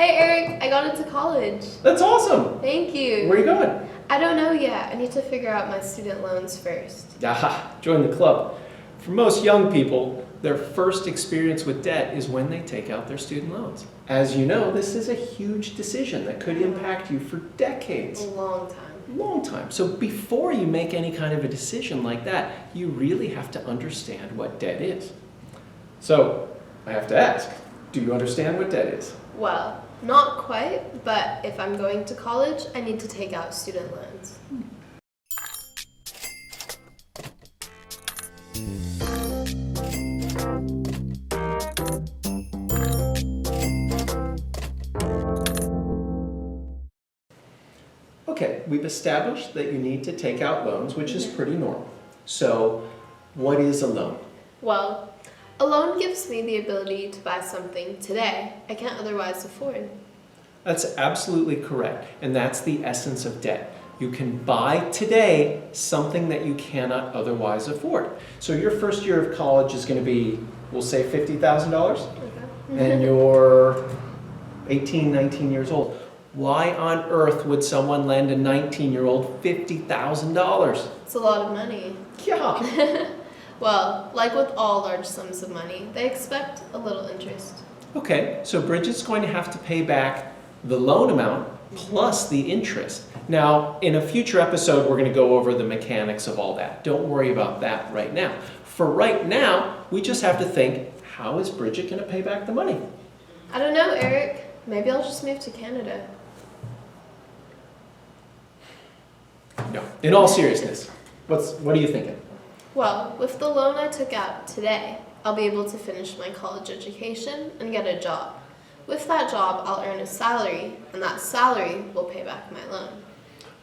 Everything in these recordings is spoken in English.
Hey Eric, I got into college. That's awesome. Thank you. Where are you going? I don't know yet. I need to figure out my student loans first. Aha, join the club. For most young people, their first experience with debt is when they take out their student loans. As you know, this is a huge decision that could impact you for decades. A long time. Long time. So before you make any kind of a decision like that, you really have to understand what debt is. So I have to ask, do you understand what debt is? Well, not quite, but if I'm going to college, I need to take out student loans. Okay, we've established that you need to take out loans, which is pretty normal. So what is a loan? Well, a loan gives me the ability to buy something today I can't otherwise afford. That's absolutely correct, and that's the essence of debt. You can buy today something that you cannot otherwise afford. So your first year of college is going to be, we'll say $50,000, Okay. and you're 18, 19 years old. Why on earth would someone lend a 19-year-old $50,000? It's a lot of money. Yeah. Well, like with all large sums of money, they expect a little interest. Okay, so Bridget's going to have to pay back the loan amount plus the interest. Now, in a future episode, we're going to go over the mechanics of all that. Don't worry about that right now. For right now, we just have to think, how is Bridget going to pay back the money? I don't know, Eric. Maybe I'll just move to Canada. No. In all seriousness, what are you thinking? Well, with the loan I took out today, I'll be able to finish my college education and get a job. With that job, I'll earn a salary, and that salary will pay back my loan.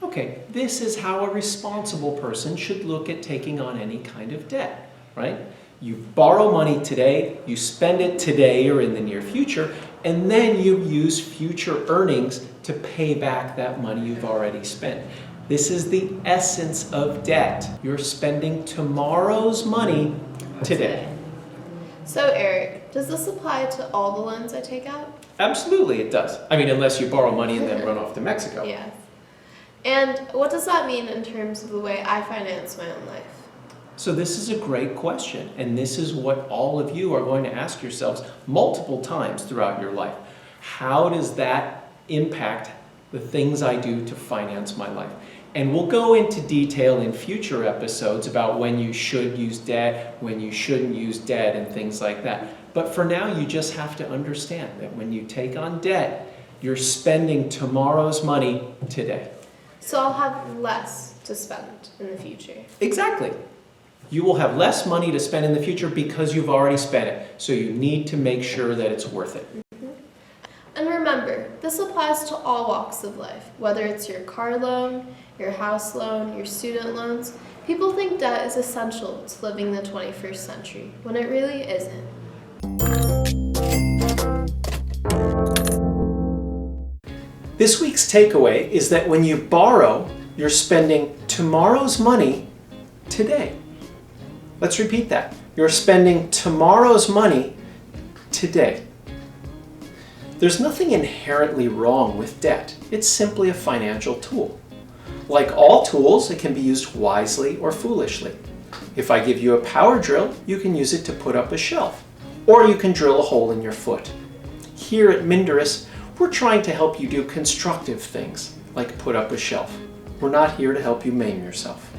Okay, this is how a responsible person should look at taking on any kind of debt, right? You borrow money today, you spend it today or in the near future, and then you use future earnings to pay back that money you've already spent. This is the essence of debt. You're spending tomorrow's money today. So Eric, does this apply to all the loans I take out? Absolutely it does. I mean, unless you borrow money and then run off to Mexico. Yes. And what does that mean in terms of the way I finance my own life? So this is a great question, and this is what all of you are going to ask yourselves multiple times throughout your life. How does that impact the things I do to finance my life? And we'll go into detail in future episodes about when you should use debt, when you shouldn't use debt, and things like that. But for now, you just have to understand that when you take on debt, you're spending tomorrow's money today. So I'll have less to spend in the future. Exactly. You will have less money to spend in the future because you've already spent it. So you need to make sure that it's worth it. And remember, this applies to all walks of life, whether it's your car loan, your house loan, your student loans. People think debt is essential to living the 21st century, when it really isn't. This week's takeaway is that when you borrow, you're spending tomorrow's money today. Let's repeat that. You're spending tomorrow's money today. There's nothing inherently wrong with debt. It's simply a financial tool. Like all tools, it can be used wisely or foolishly. If I give you a power drill, you can use it to put up a shelf, or you can drill a hole in your foot. Here at MINDARUS, we're trying to help you do constructive things, like put up a shelf. We're not here to help you maim yourself.